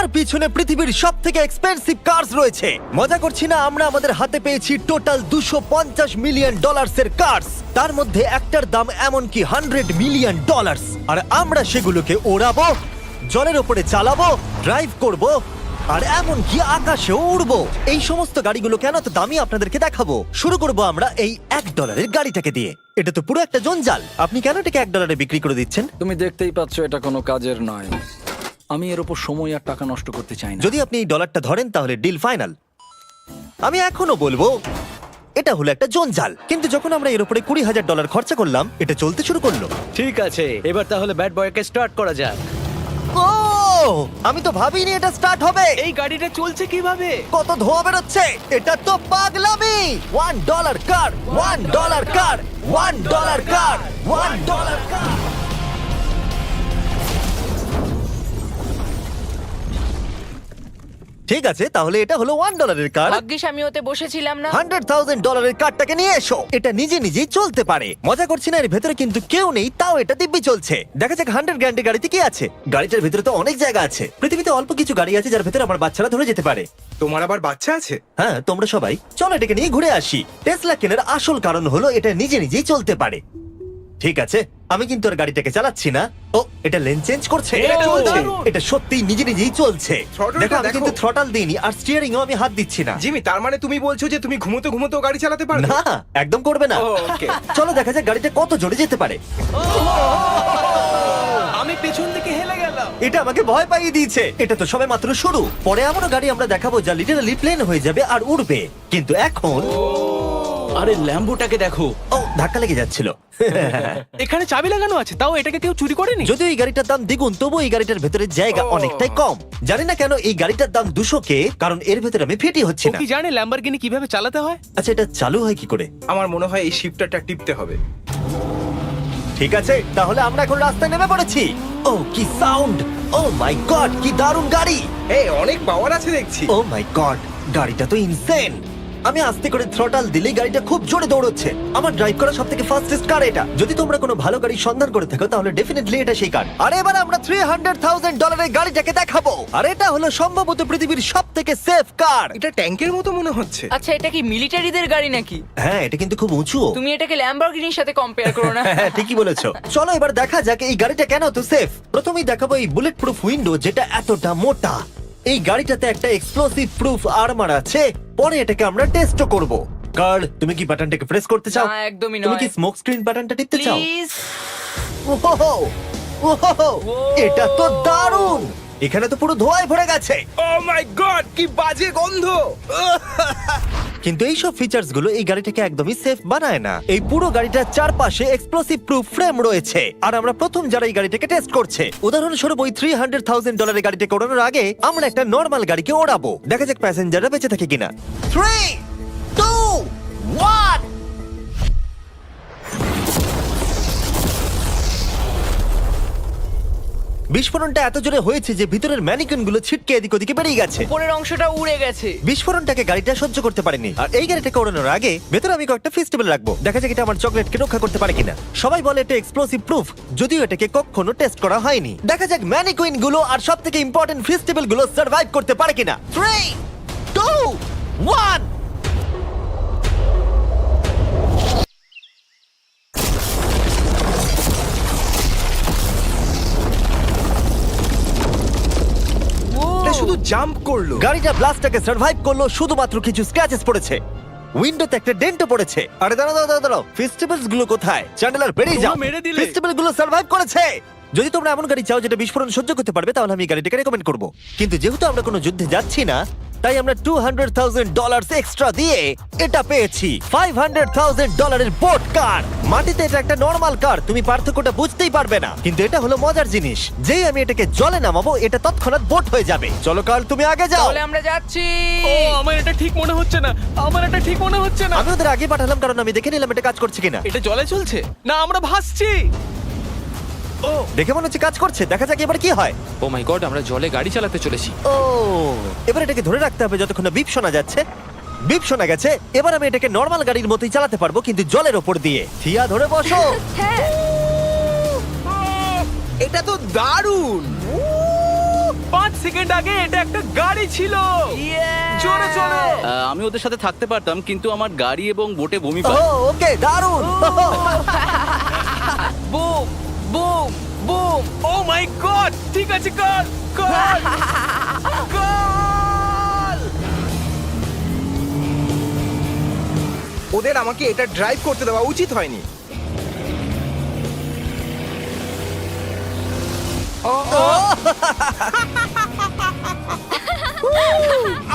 আমার পিছনে পৃথিবীর সব থেকে এক্সপেন্সিভ কার্স রয়েছে। মজা করছি না, আমরা আমাদের হাতে পেয়েছি টোটাল $250 মিলিয়ন এর কার্স। তার মধ্যে একটার দাম এমনকি $100 মিলিয়ন। আর আমরা সেগুলোকে ওড়াবো, জলের ওপরে চালাবো, ড্রাইভ করব, আর এমনকি আকাশেও উড়বো। এই সমস্ত গাড়িগুলো কেন তো দামি আপনাদেরকে দেখাবো। শুরু করব আমরা এই $1 গাড়িটাকে দিয়ে। এটা তো পুরো একটা জঞ্জাল। আপনি কেন এটাকে $1 বিক্রি করে দিচ্ছেন? তুমি দেখতেই পাচ্ছ এটা কোনো কাজের নয়। আমি এর উপর সময় আর টাকা নষ্ট করতে চাই না। যদি আপনি এই ডলারটা ধরেন তাহলে ডিল ফাইনাল। আমি এখনো বলবো এটা হলো একটা জঞ্জাল, কিন্তু যখন আমরা এর উপরে $20,000 খরচা করলাম, এটা চলতে শুরু করলো। ঠিক আছে, এবার তাহলে ব্যাড বয়কে স্টার্ট করা যাক। ও, আমি তো ভাবিনি এটা স্টার্ট হবে। এই গাড়িটা চলছে কিভাবে? কত ধোঁয়া বেরোচ্ছে, এটা তো পাগলামি। $1 কার, $1 কার, $1 কার, $1 কার। ঠিক আছে, তাহলে এটা হলো $1 কার। ভাগ্যিস আমি ওতে বসেছিলাম না। $100,000 কারটাকে নিয়ে এসো। এটা নিজে নিজেই চলতে পারে। মজা করছি না, এর ভেতরে কিন্তু কেউ নেই, তাও এটা দিব্যি চলছে। দেখা যাক 100 গ্র্যান্ডের গাড়িতে কি আছে। গাড়িটার ভেতরে তো অনেক জায়গা আছে। পৃথিবীতে অল্প কিছু গাড়ি আছে যার ভেতরে আমার বাচ্চারা ধরে যেতে পারে। তোমার আবার বাচ্চা আছে? হ্যাঁ, তোমরা সবাই চলো এটাকে নিয়ে ঘুরে আসি। টেসলা কেনার আসল কারণ হলো এটা নিজে নিজেই চলতে পারে। ঠিক আছে, আমি কিন্তু আর গাড়িটাকে চালাচ্ছি না। ও, এটা লেন চেঞ্জ করছে। এটা চলছে। এটা সত্যিই নিজে নিজেই চলছে। Throttle-টা দেখো, আমি দেখো। কিন্তু থ্রটাল দিইনি, আর স্টিয়ারিংও আমি হাত দিচ্ছি না। জিমি, তার মানে তুমি বলছো যে তুমি ঘুমোতে ঘুমোতে গাড়ি চালাতে পারবে? না, একদম করবে না। ও, okay. চলো দেখা যাক গাড়িটা কত জোরে যেতে পারে। আমি পেছন থেকে হেলে গেলাম। এটা আমাকে ভয় পাইয়ে দিয়েছে। এটা তো সবে মাত্র শুরু। পরে এমনও গাড়ি আমরা দেখাবো যা লিটারালি প্লেন হয়ে যাবে আর উড়বে। কিন্তু এখন আরে ল্যাম্বোটাকে দেখো, ও, ধাক্কা লেগে যাচ্ছিল। এখানে চাবি লাগানো আছে, তাও এটাকে কেউ চুরি করেনি। যদিও এই গাড়িটার দাম দ্বিগুণ, তবু এই গাড়িটার ভেতরে জায়গা ও। অনেকটাই কম। জানি না কেন এই গাড়িটার দাম 200K, কারণ এর ভেতরে আমি ফিটি হচ্ছি ও না। কি জানে ল্যাম্বরগিনি কিভাবে চালাতে হয়? আচ্ছা, এটা চালু হয় কি করে? আমার মনে হয় এই শিফটারটা টিপতে হবে। ঠিক আছে, তাহলে আমরা এখন রাস্তায় নেমে পড়েছি। ও, কি সাউন্ড! ও মাই গড, কি দারুণ গাড়ি! এই অনেক পাওয়ার আছে দেখছি। ও মাই গড, গাড়িটা তো ইনসেন। আমি আস্তে করে থ্রটাল দিলেই গাড়িটা খুব জোরে দৌড়চ্ছে। আমার ড্রাইভ করা সবথেকে ফাস্টেস্ট কার এটা। যদি তোমরা কোনো ভালো গাড়ি সন্ধান করে থাকো তাহলে ডেফিনেটলি এটা সেই কার। আর এবার আমরা $300,000 গাড়িটাকে দেখাবো। আর এটা হলো সম্ভবত পৃথিবীর সবথেকে সেফ কার। এটা ট্যাঙ্কের মতো মনে হচ্ছে। আচ্ছা, এটা কি মিলিটারিদের গাড়ি নাকি? হ্যাঁ, এটা কিন্তু খুব উঁচু। তুমি এটাকে ল্যাম্বরগিনির সাথে কম্পেয়ার করো না। হ্যাঁ, ঠিকই বলেছো। চলো এবার দেখা যাক এই গাড়িটা কেন তো সেফ। প্রথমেই দেখাবো এই বুলেট প্রুফ উইন্ডো, যেটা এতটা মোটা। এই গাড়িটাতে একটা এক্সপ্লোসিভ প্রুফ আর্মার আছে। পরে এটাকে আমরা টেস্টও করব। কার্ল, তুমি কি বাটনটাকে প্রেস করতে চাও? না, একদমই তুমি নয়। কি স্মোক স্ক্রিন বাটনটা টিপতে চাও? প্লিজ। ওহো, ওহো, এটা তো দারুণ। এখানে তো পুরো ধোঁয়ায় ভরে গেছে। ও মাই গড, কি বাজে গন্ধ! কিন্তু এই সব ফিচার্স গুলো এই গাড়িটাকে একদমই সেফ বানায় না। এই পুরো গাড়িটার চারপাশে এক্সপ্লোসিভ প্রুফ ফ্রেম রয়েছে। আর আমরা প্রথম যারা এই গাড়িটাকে টেস্ট করছে, উদাহরণস্বরূপ ওই $300,000 গাড়িটাকে ওড়ানোর আগে আমরা একটা নর্মাল গাড়িকে ওড়াবো। দেখা যাক প্যাসেঞ্জাররা বেঁচে থাকে কিনা। 3, 2, 1। বিস্ফোরণটা এত জোরে হয়েছে যে ভিতরের ম্যানিকুইন গুলো ছিটকে এদিক ওদিকে বেরিয়ে গেছে। উপরের অংশটা উড়ে গেছে। বিস্ফোরণটাকে গাড়িটা সহ্য করতে পারেনি। আর এই গাড়িটাকে ওড়ানোর আগে ভেতরে আমি কয়েকটা ফেস্টিভ্যাল রাখবো। দেখা যাক এটা আমার চকলেটকে রক্ষা করতে পারে কিনা। সবাই বলে এটা এক্সপ্লোসিভ প্রুফ, যদিও এটাকে কখনো টেস্ট করা হয়নি। দেখা যাক ম্যানিকুইন গুলো আর সবথেকে ইম্পর্টেন্ট ফেস্টিভ্যাল গুলো সার্ভাইভ করতে পারে কিনা। 3, 2, 1। এটা শুধু জাম্প করলো। গাড়িটা ব্লাস্টটাকে সার্ভাইভ করলো, শুধুমাত্র কিছু স্ক্র্যাচেস পড়েছে। উইন্ডোতে একটা ডেন্টও পড়েছে। আরে দাঁড়াও দাঁড়াও দাঁড়াও, ফেস্টিভ্যালস গুলো কোথায়? চ্যান্ডেলার বেরিয়ে যাও। তোমরা মেরে দিলে। ফেস্টিভ্যাল গুলো সার্ভাইভ করেছে। যদি তোমরা এমন গাড়ি চাও যেটা বিস্ফোরণ সহ্য করতে পারবে, তাহলে আমি এই গাড়িটাকে রেকমেন্ড করব। কিন্তু যেহেতু আমরা কোনো যুদ্ধে যাচ্ছি না, তাই আমরা $200,000 এক্সট্রা দিয়ে এটা পেয়েছি। $500,000 বোট কার। মাটিতে এটা একটা নর্মাল কার, তুমি পার্থক্যটা বুঝতেই পারবে না। কিন্তু এটা হলো মজার জিনিস, যেই আমি এটাকে জলে নামাবো এটা তৎক্ষণাৎ বোট হয়ে যাবে। চলো কার্ল, তুমি আগে যাও। তাহলে আমরা যাচ্ছি। ও, আমার এটা ঠিক মনে হচ্ছে না, আমার এটা ঠিক মনে হচ্ছে না। আমি ওদের আগে পাঠালাম কারণ আমি দেখে নিলাম এটা কাজ করছে কিনা। এটা জলে চলছে না, আমরা ভাসছি। ও, দেখে মনে হচ্ছে কাজ করছে। দেখা যাক এবার কি হয়। ও মাই গড, আমরা জলে গাড়ি চালাতে চলেছি। ও, এবার এটাকে ধরে রাখতে হবে যতক্ষণ না বিপ শোনা যাচ্ছে। বিপ শোনা গেছে। এবার আমি এটাকে নর্মাল গাড়ির মতোই চালাতে পারবো, কিন্তু জলের ওপর দিয়ে। থিয়া, ধরে বসো। হ্যাঁ। এটা তো দারুণ! 5 সেকেন্ড আগে এটা একটা গাড়ি ছিল। জোরে চলো। আমি ওদের সাথে থাকতে পারতাম কিন্তু আমার গাড়ি এবং বোটে বমি ও পায়। ওকে দারুণ বুম বুম বুম। ও মাই গড, ঠিক আছে, কর কর কর। ওদের আমাকে এটা ড্রাইভ করতে দেওয়া উচিত হয়নি।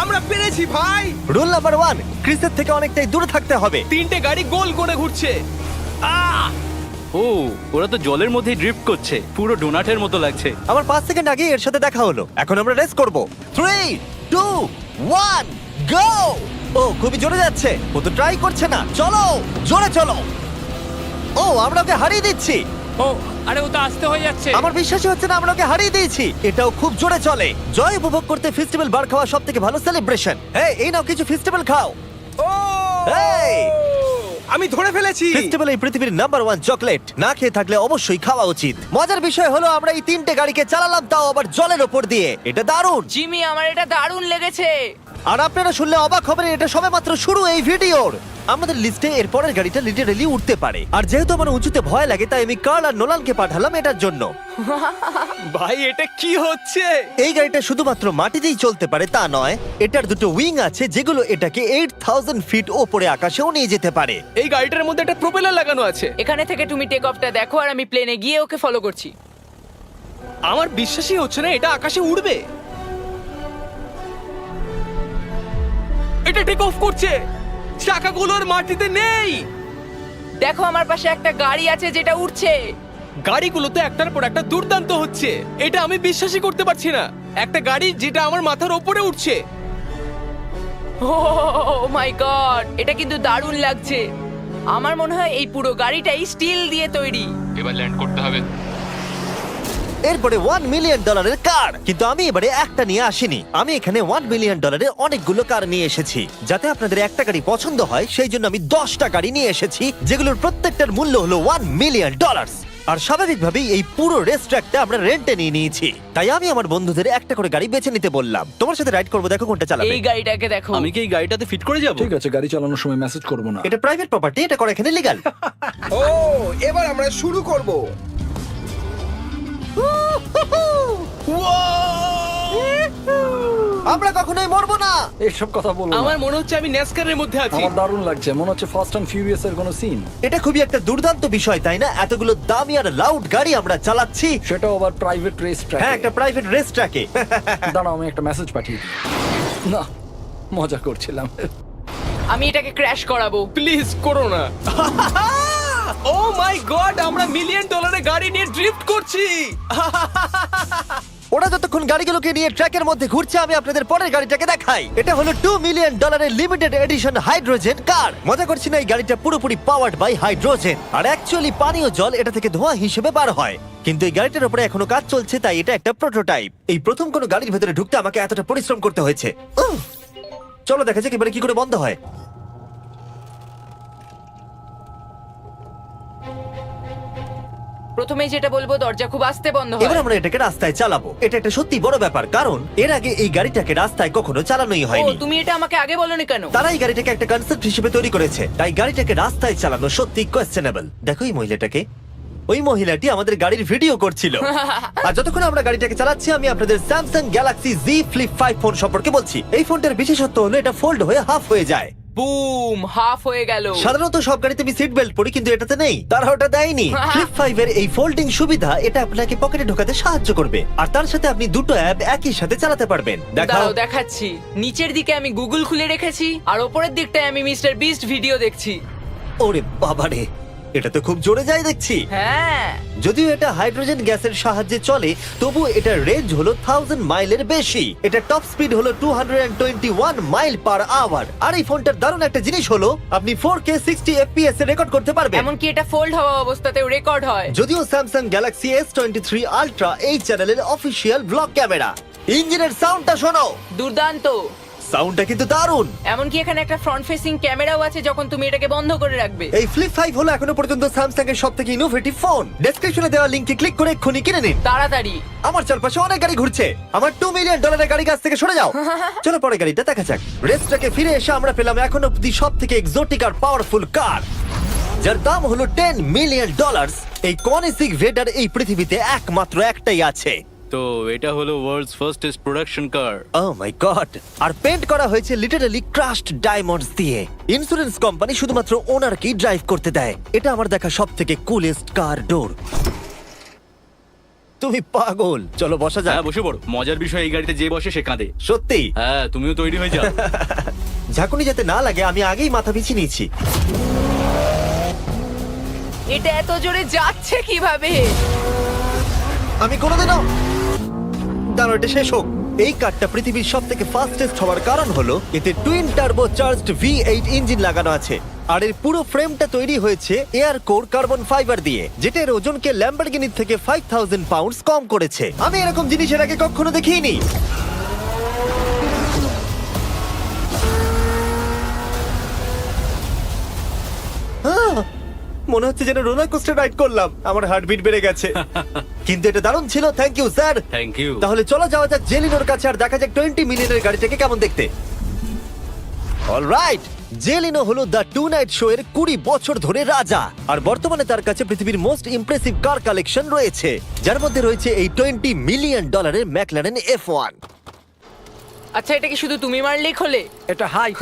আমরা পেরেছি ভাই। রুল নাম্বার 1, ক্রিসের থেকে অনেকটাই দূরে থাকতে হবে। 3টে গাড়ি গোল করে ঘুরছে। ও ওরা তো জলের মধ্যে ড্রিফট করছে, পুরো ডোনাটের মতো লাগছে। আমার 5 সেকেন্ড আগে এর সাথে দেখা হলো। এখন আমরা রেস করব। 3 2 1 গো। ও খুবই জোরে যাচ্ছে। ও তো ট্রাই করছে না। চলো জোরে চলো। ও আমরা ওকে হারিয়ে দিচ্ছি। ও আরে ও তো আসতে হয়ে যাচ্ছে। আমার বিশ্বাসই হচ্ছে না আমরা ওকে হারিয়ে দিয়েছি। এটাও খুব জোরে চলে। জয় উপভোগ করতে ফেস্টিভ্যাল বার খাওয়া সব থেকে ভালো সেলিব্রেশন। এই নাও কিছু ফেস্টিভ্যাল খাও। ও এই! আমি ধরে ফেলেছি। ফেস্টিভ্যাল এই পৃথিবীর নাম্বার 1 চকলেট। না খেয়ে থাকলে অবশ্যই খাওয়া উচিত। মজার বিষয় হলো আমরা এই 3টে গাড়িকে চালালাম, তাও আবার জলের ওপর দিয়ে। এটা দারুণ। জিমি, আমার এটা দারুণ লেগেছে। আর আপনারা শুনলে অবাক হবেন, এটা সবেমাত্র শুরু এই ভিডিওর। আমাদের লিস্টে এর পরের গাড়িটা লিটারালি উঠতে পারে। আর যেহেতু আমার উঁচুতে ভয় লাগে, তাই আমি কার্ল আর নোলানকে পাঠালাম এটার জন্য। ভাই এটা কি হচ্ছে? এই গাড়িটা শুধুমাত্র মাটিতেই চলতে পারে তা নয়, এটার দুটো উইং আছে যেগুলো এটাকে 8000 ফিট ওপরে আকাশেও নিয়ে যেতে পারে। এই গাড়িটার মধ্যে একটা প্রপেলার লাগানো আছে। এখানে থেকে তুমি টেক অফটা দেখো আর আমি প্লেনে গিয়ে ওকে ফলো করছি। আমার বিশ্বাসই হচ্ছে না এটা আকাশে উড়বে। এটা টেক অফ করছে। চাকাগুলোর মাটিতে নেই। দেখো আমার পাশে একটা গাড়ি আছে যেটা উঠছে। গাড়িগুলোতে একটার পর একটা দুর্দান্ত হচ্ছে। এটা আমি বিশ্বাসই করতে পারছি না। একটা গাড়ি যেটা আমার মাথার ওপরে উঠছে। ও মাই গড, এটা কিন্তু দারুণ লাগছে। আমার মনে হয় এই পুরো গাড়িটাই স্টিল দিয়ে তৈরি। এবার ল্যান্ড করতে হবে। এরপরে $1 মিলিয়ন কার। কিন্তু আমি এবারে একটা নিয়ে আসিনি। আমি এখানে $1 মিলিয়ন অনেকগুলো কার নিয়ে এসেছি। যাতে আপনাদের একটা গাড়ি পছন্দ হয় সেই জন্য আমি 10টা গাড়ি নিয়ে এসেছি, যেগুলোর প্রত্যেকটার মূল্য হলো $1 মিলিয়ন। আর স্বাভাবিকভাবেই এই পুরো রেস ট্র্যাকটা আমরা রেন্টে নিয়ে নিয়েছি। তাই আমি আমার বন্ধুদের একটা করে গাড়ি বেছে নিতে বললাম। তোমার সাথে রাইড করবো, দেখো কোনটা চালাবে। এই গাড়িটাকে দেখো। আমি কি এই গাড়িটাতে ফিট করে যাব? ঠিক আছে, গাড়ি চালানোর সময় মেসেজ করবো না। এটা প্রাইভেট প্রপার্টি, এটা করা এখানে লিগ্যাল। ও এবার আমরা শুরু করব। আমরা কখনোই মরবো না। এইসব কথা বলবো না। আমার মনে হচ্ছে আমি ন্যাসকারের মধ্যে আছি। আমার দারুণ লাগছে, মনে হচ্ছে ফাস্ট অ্যান্ড ফিউরিয়াস এর কোনো সিন। এটা খুবই একটা দুর্দান্ত বিষয়, তাই না? এতগুলো দামি আর লাউড গাড়ি আমরা চালাচ্ছি। সেটাও আবার প্রাইভেট রেস ট্র্যাক। হ্যাঁ, একটা প্রাইভেট রেস ট্র্যাকে। দাঁড়াও, আমি একটা মেসেজ পাঠিয়ে দিই। না, মজা করছিলাম। আমি এটাকে ক্র্যাশ করাবো। প্লিজ করো না। ও মাই গড, আমরা $1 মিলিয়ন গাড়ি নিয়ে ড্রিফট করছি। ওরা যতক্ষণ গাড়িগুলোকে নিয়ে ট্র্যাকের মধ্যে ঘুরছে, আমি আপনাদের পরের গাড়িটাকে দেখাই। এটা হলো $2 million limited edition hydrogen car. মজা করছি না, এই গাড়িটা পুরোপুরি পাওয়ার্ড বাই হাইড্রোজেন। আর অ্যাকচুয়ালি পানীয় জল এটা থেকে ধোঁয়া হিসেবে বার হয়। কিন্তু এই গাড়িটার উপরে এখনো কাজ চলছে, তাই এটা একটা প্রোটোটাইপ। এই প্রথম কোনো গাড়ির ভেতরে ঢুকতে আমাকে এতটা পরিশ্রম করতে হয়েছে। চলো দেখা যাক এবারে কি করে বন্ধ হয়। প্রথমে যেটা বলবো, দরজা খুব আস্তে বন্ধ হয়। এবার আমরা এটাকে রাস্তায় চালাবো। এটা একটা সত্যি বড় ব্যাপার, কারণ এর আগে এই গাড়িটাকে রাস্তায় কখনো চালানোই ও, হয়নি। তুমি এটা আমাকে আগে বলনি কেন? তারা এই গাড়িটাকে একটা কনসেপ্ট হিসেবে তৈরি করেছে, তাই গাড়িটাকে রাস্তায় চালানো সত্যি কোয়েশ্চেনেবল। দেখো এই মহিলাটাকে। ওই মহিলাটি আমাদের গাড়ির ভিডিও করছিল। আর যতক্ষণ আমরা গাড়িটাকে চালাচ্ছি, আমি আপনাদের Samsung Galaxy Z Flip 5 phone সম্পর্কে বলছি। এই ফোনটার বিশেষত্ব হলো এটা ফোল্ড হয়ে হাফ হয়ে যায়। বুম, হাফ হয়ে গেল। সাধারণত সব গাড়িতে আমি সিট বেল্ট পরি, কিন্তু এটাতে নেই। তারা ওটা দেয়নি। ফ্লিপ 5 এর এই ফোল্ডিং সুবিধা এটা আপনাকে পকেটে ঢোকাতে সাহায্য করবে। আর তার সাথে আপনি দুটো অ্যাপ একই সাথে চালাতে পারবেন। দেখাও। দাঁড়াও, দেখাচ্ছি। নিচের দিকে আমি গুগল খুলে রেখেছি, আর ওপরের দিকটায় আমি মিস্টার বিস্ট ভিডিও দেখছি। ওরে বাবারে, এটা তো খুব জোরে যায় দেখছি। হ্যাঁ, যদিও এটা হাইড্রোজেন গ্যাসের সাহায্যে চলে, তবু এটার রেঞ্জ হলো 1000 মাইলের বেশি। এটা টপ স্পিড হলো 221 মাইল পার আওয়ার। আর এই ফোনটার দারুণ একটা জিনিস হলো আপনি 4K 60 FPS এ রেকর্ড করতে পারবেন। এমনকি এটা ফোল্ড হওয়া অবস্থাতেও রেকর্ড হয়। যদিও স্যামসাং গ্যালাক্সি S23 আলট্রা এই চ্যানেলের অফিসিয়াল ব্লগ ক্যামেরা। ইঞ্জিনের সাউন্ডটা শোনো। দুর্দান্ত। সাউন্ডটা কিন্তু দারুণ। এমনকি এখানে একটা ফ্রন্ট ফেসিং ক্যামেরাও আছে যখন তুমি এটাকে বন্ধ করে রাখবে। এই ফ্লিপ 5 হলো এখনো পর্যন্ত স্যামসাং এর সবথেকে ইনোভেটিভ ফোন। ডেসক্রিপশনে দেওয়া লিংকে ক্লিক করে এক্ষুনি কিনে নিন। তাড়াতাড়ি। আমার চারপাশে অনেক গাড়ি ঘুরছে। আমার $2 মিলিয়ন গাড়ি কাছ থেকে সরে যাও। চলো পরে গাড়িটা দেখা যাক। রেসটাকে ফিরে এসে আমরা পেলাম এখন অব্দি সবথেকে এক্সোটিক আর পাওয়ারফুল কার, যার দাম হলো $10 মিলিয়ন। এই কনিসিক ভেডার এই পৃথিবীতে একমাত্র একটাই আছে। তো এটা হলো world's fastest production car. Oh my God! আর পেন্ট করা হয়েছে লিটারালি ক্রাশড ডায়মন্ডস দিয়ে। ইন্স্যুরেন্স কোম্পানি শুধুমাত্র ওনারকেই ড্রাইভ করতে দেয়। এটা আমার দেখা সবথেকে কুলেস্ট কার ডোর। তুমি পাগল। চলো বসা যাক। হ্যাঁ বসে পড়ো। মজার বিষয় এই গাড়িতে যে বসে সে কাঁদে। সত্যি হ্যাঁ তুমিও তৈরি হয়ে যাও। ঝাঁকুনি যাতে না লাগে আমি আগেই মাথা পিছিয়ে নিয়েছি। এটা এত জোরে যাচ্ছে কিভাবে? আমি কোনোদিনও দাঁড়ো, এটা শেষ হোক। এই কারটা পৃথিবীর সব থেকে ফাস্টেস্ট হওয়ার কারণ হলো এতে twin turbo charged V8 engine লাগানো আছে। আর এর পুরো ফ্রেমটা তৈরি হয়েছে এয়ার কোর কার্বন ফাইবার দিয়ে, যেটা এর ওজনকে ল্যাম্বরগিনির থেকে 5000 পাউন্ডস কম করেছে। আমি এরকম জিনিস এর আগে কখনো দেখিনি। মনে হচ্ছে যেন রোলার কোস্টার রাইড করলাম। আমার হার্টবিট বেড়ে গেছে। কিন্তু এটা দারুণ ছিল। Thank you sir. Thank you. তাহলে চলো যাওয়া যাক জেলিনোর কাছে আর দেখা যাক 20 মিলিয়নের গাড়িটাকে কেমন দেখতে। অলরাইট, জেলিনো হলো দ্য টু নাইট শো এর 20 বছর ধরে রাজা। আর বর্তমানে তার কাছে পৃথিবীর মোস্ট ইমপ্রেসিভ কার কালেকশন রয়েছে, যার মধ্যে রয়েছে এই $20 মিলিয়ন ম্যাকলারেন F1। আচ্ছা, এটা কি শুধু তুমি মারলেই খোলে? এটা হাইট।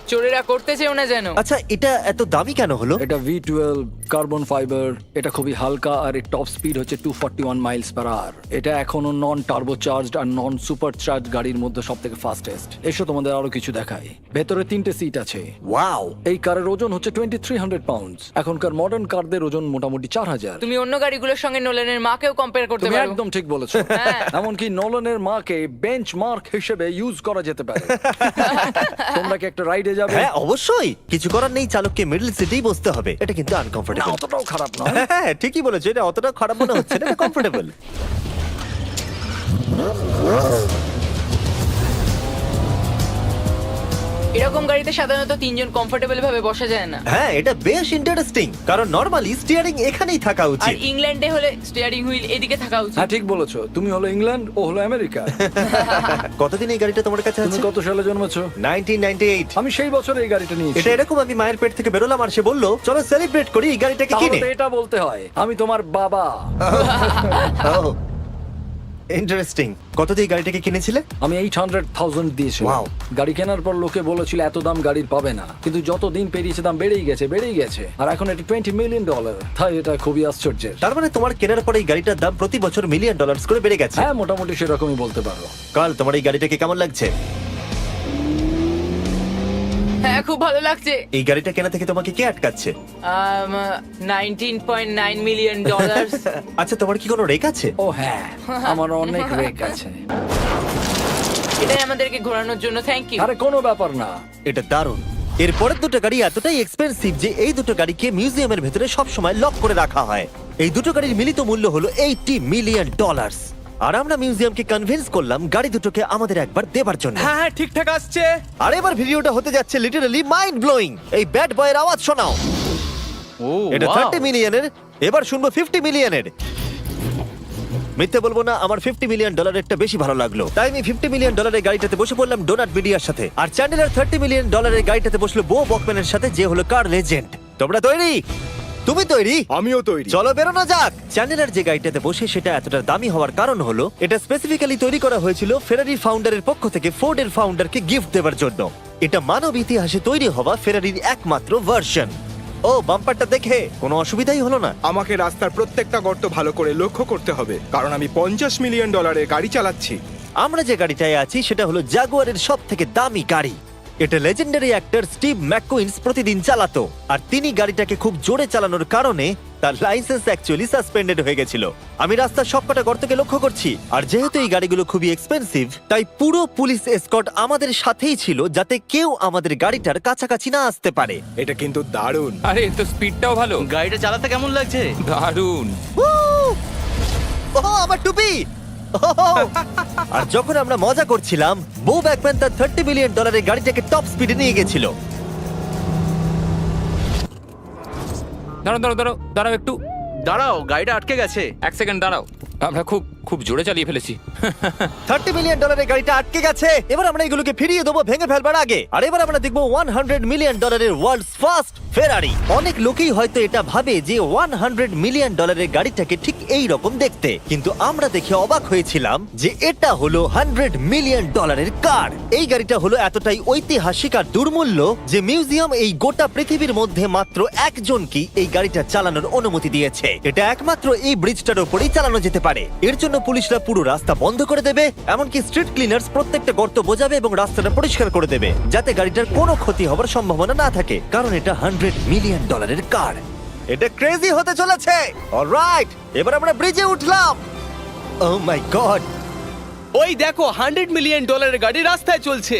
চোরেরা করতে চেও না যেন। আচ্ছা, এটা এত দামি কেন হলো? এটা V12 কার্বন ফাইবার। এটা খুবই হালকা আর এর টপ স্পিড হচ্ছে 241 মাইলস পার আওয়ার। এটা এখনো নন টার্বো চার্জড আর নন সুপার চার্জ গাড়ির মধ্যে সবথেকে ফাস্টেস্ট। এসো তোমাদের আরো কিছু দেখাই। ভেতরে 3টে সিট আছে। ওয়াও! এই কারের ওজন হচ্ছে 2300 পাউন্ডস। এখনকার মডার্ন কারদের ওজন মোটামুটি 4000। তুমি অন্য গাড়িগুলোর সঙ্গে নোলানের মাকেও কম্পেয়ার করতে তুমি পারো। একদম ঠিক বলেছো। হ্যাঁ। এমনকি নোলানের মাকে বেঞ্চমার্ক হিসেবে ইউজ করা যেতে পারে। তোমরা কি একটা রাইডে যাবে? হ্যাঁ অবশ্যই। কিছু করার নেই, চালককে মিডল সিটেই বসতে হবে। এটা কিন্তু না, আনকমফোর্টেবল। অতটাও খারাপ নয়। হ্যাঁ ঠিকই বলেছো, এটা অতটা খারাপ মনে হচ্ছে না, কমফোর্টেবল। এরকম গাড়িতে সাধারণত 3 জন কমফোর্টেবল ভাবে বসা যায় না। হ্যাঁ এটা বেশ ইন্টারেস্টিং, কারণ নরমালি স্টিয়ারিং এখানেই থাকা আর উচিত। ইংল্যান্ডে হলে স্টিয়ারিং হুইল এদিকে থাকা উচিত। হ্যাঁ ঠিক বলেছো। তুমি হলো ইংল্যান্ড, ও হলো আমেরিকা। কতদিন এই গাড়িটা তোমার কাছে তুমি আছে? কত সালে জন্মেছো? 1998। আমি সেই বছর এই গাড়িটা নিয়েছি। এটা এরকম, আমি মায়ের পেট থেকে বেরোলাম আর সে বললো চলো সেলিব্রেট করি এই গাড়িটাকে তাহলে কিনে। তো এটা বলতে হয় আমি তোমার বাবা। ইন্টারেস্টিং। কত দিয়ে এই গাড়িটাকে কিনেছিলে? আমি 800,000 দিয়েছি। Wow. গাড়ি কেনার পর লোকে বলেছিল এত দাম গাড়ির পাবে না, কিন্তু যত দিন পেরিয়েছে দাম বেড়েই গেছে। আর এখন এটা $20 মিলিয়ন। তাই এটা খুবই আশ্চর্যের। তার মানে তোমার কেনার পরে এই গাড়িটার দাম প্রতি বছর $1 মিলিয়ন করে বেড়ে গেছে। হ্যাঁ মোটামুটি সেরকমই বলতে পারো। কাল তোমার এই গাড়িটাকে কেমন লাগছে? হ্যাঁ খুব ভালো লাগছে। এই গাড়িটা কেনা থেকে তোমাকে কে আটকাচ্ছে? $19.9 মিলিয়ন। আচ্ছা তোমার কি কোনো রেক আছে? ও হ্যাঁ, আমার অনেক রেক আছে। এটাই আমাদেরকে ঘোরানোর জন্য থ্যাংক ইউ। আরে কোনো ব্যাপার না। এটা দারুণ। এর পরের দুটো গাড়ি এতটাই এক্সপেন্সিভ যে এই দুটো গাড়িকে মিউজিয়ামের ভেতরে সব সময় লক করে রাখা হয়। এই দুটো গাড়ির মিলিত মূল্য হলো $80 মিলিয়ন। আর আমরা মিউজিয়ামকে কনভিন্স করলাম গাড়ি দুটোকে আমাদের একবার দেবার জন্য। হ্যাঁ ঠিকঠাক আসছে। আর এবার ভিডিওটা হতে যাচ্ছে লিটারালি মাইন্ড ব্লোয়িং। এই ব্যাড বয়ের আওয়াজ শোনাও। ও এটা 30 মিলিয়নের, এবার শুনবো 50 মিলিয়নের। মিথ্যে বলবো না, আমার $50 মিলিয়নেরটা বেশি ভালো লাগলো। তাই আমি $50 মিলিয়নের গাড়িটাতে বসে পড়লাম ডোনাট মিডিয়ার সাথে। আর চ্যান্ডেলার $30 মিলিয়ন গাড়িটাতে বসলো বো বকম্যানের সাথে, যে হলো কার লেজেন্ড। তোমরা তৈরি? তুমি তৈরি? আমিও তৈরি। চলো বেরোনো যাক। চ্যান্ডেলার যে গাড়িটাতে বসে সেটা এতটা দামি হওয়ার কারণ হলো এটা স্পেসিফিক্যালি তৈরি করা হয়েছিল ফেরারির ফাউন্ডারের পক্ষ থেকে ফোর্ডের ফাউন্ডারকে গিফট দেওয়ার জন্য। এটা মানব ইতিহাসে তৈরি হওয়া ফেরারির একমাত্র ভার্সন। ও বাম্পারটা দেখে কোনো অসুবিধাই হলো না। আমাকে রাস্তার প্রত্যেকটা গর্ত ভালো করে লক্ষ্য করতে হবে, কারণ আমি $50 মিলিয়ন গাড়ি চালাচ্ছি। আমরা যে গাড়িটায় আছি সেটা হলো জাগুয়ারের সব থেকে দামি গাড়ি। এটা লেজেন্ডারি অ্যাক্টর স্টিভ ম্যাককুইন্স প্রতিদিন চালাতো। আর তিনি গাড়িটাকে খুব জোরে চালানোর কারণে তার লাইসেন্স অ্যাকচুয়ালি সাসপেন্ডেড হয়ে গেছিল। আমি রাস্তার সবকটা গর্তকে লক্ষ্য করছি, আর যেহেতু এই গাড়িগুলো খুবই এক্সপেন্সিভ তাই পুরো পুলিশ এসকর্ট আমাদের সাথেই ছিল, যাতে কেউ আমাদের গাড়িটার কাছাকাছি না আসতে পারে। এটা কিন্তু দারুণ। আরে এর তো স্পিডটাও ভালো। গাড়িটা চালাতে কেমন লাগছে? দারুণ। ও আমার টুপি! আর যখন আমরা মজা করছিলাম, বো ব্যাকম্যান তার $30 বিলিয়ন গাড়িটাকে টপ স্পিডে নিয়ে গেছিল। দাঁড়াও দাঁড়াও দাঁড়াও দাঁড়াও একটু দাঁড়াও, গাড়িটা আটকে গেছে। এক সেকেন্ড দাঁড়াও। আমরা খুব খুব জোরে চালিয়ে ফেলেছি। $30 বিলিয়ন গাড়িটা আটকে গেছে। এবার আমরা এগুলোকে ফিরিয়ে দেবো ভেঙে ফেলবার আগে। আর এবার আমরা দেখবো $100 মিলিয়ন ওয়ার্ল্ডস ফার্স্ট ফেরারি। অনেক লোকেই হয়তো এটা ভাবে যে $100 মিলিয়ন গাড়িটাকে ঠিক এই রকম দেখতে, কিন্তু আমরা দেখে অবাক হয়েছিলাম যে এটা হলো $100 মিলিয়ন কার। এই গাড়িটা হলো এতটাই ঐতিহাসিক আর দুর্মূল্য যে মিউজিয়াম এই গোটা পৃথিবীর মধ্যে মাত্র একজনকেই এই গাড়িটা চালানোর অনুমতি দিয়েছে। এটা একমাত্র এই ব্রিজটার উপরেই চালানো যেতে পারে। এর জন্য পুলিশরা পুরো রাস্তা বন্ধ করে দেবে, এমনকি স্ট্রিট ক্লিনার্স প্রত্যেকটা গর্ত বোঝাবে এবং রাস্তাটা পরিষ্কার করে দেবে, যাতে গাড়িটার কোনো ক্ষতি হবার সম্ভাবনা না থাকে, কারণ এটা $100 মিলিয়ন কার। এটা ক্রেজি হতে চলেছে। অলরাইট, এবার আমরা ব্রিজে উঠলাম। ও মাই গড, ওই দেখো $100 মিলিয়ন গাড়ি রাস্তায় চলছে।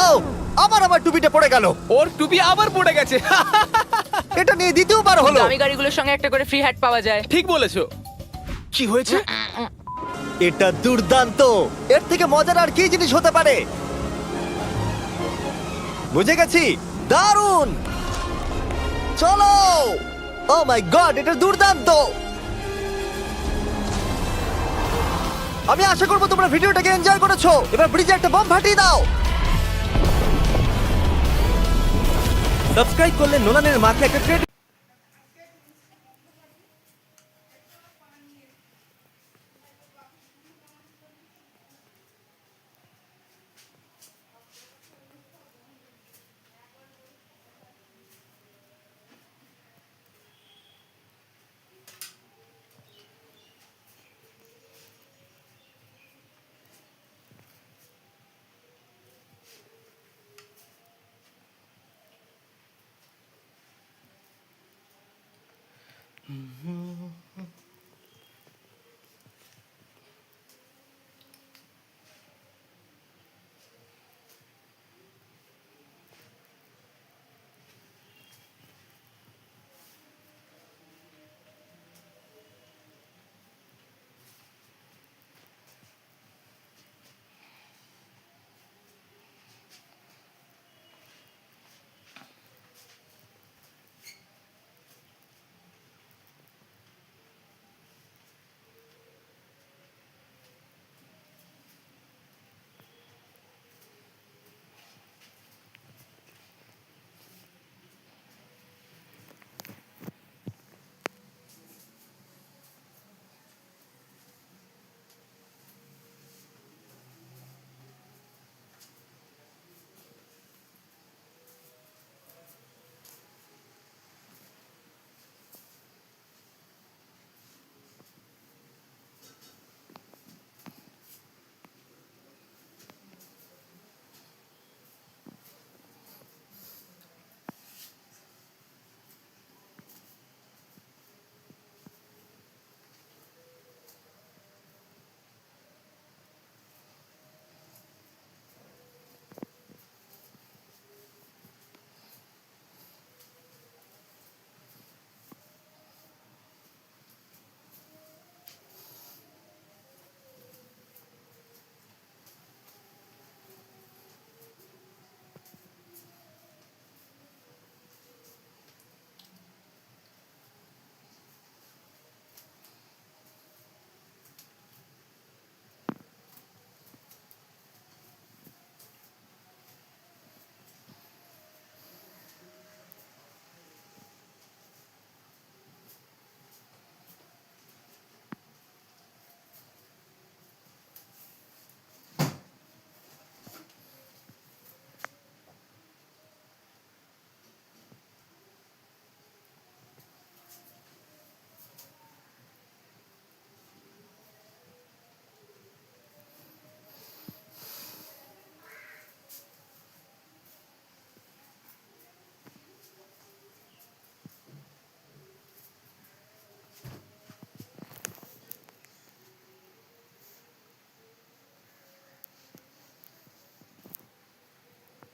ও আবার আমার টুপিটা পড়ে গেল। ওর টুপি আবার পড়ে গেছে। এটা নিয়ে দ্বিতীয়বার হলো। দামি গাড়িগুলোর সঙ্গে একটা করে ফ্রি হ্যাট পাওয়া যায়। ঠিক বলেছো। কি হয়েছে? এটা দুর্দান্ত। এর থেকে মজার আর কি জিনিস হতে পারে? বুঝে গেছি, দারুণ। চলো। ও মাই গড, এটা দুর্দান্ত। আমি আশা করবো তোমরা ভিডিওটাকে এনজয় করেছো। এবার ব্রিজে একটা বম ফাটিয়ে দাও। সাবস্ক্রাইব করলে নোলানের মাকে একটা ট্রেড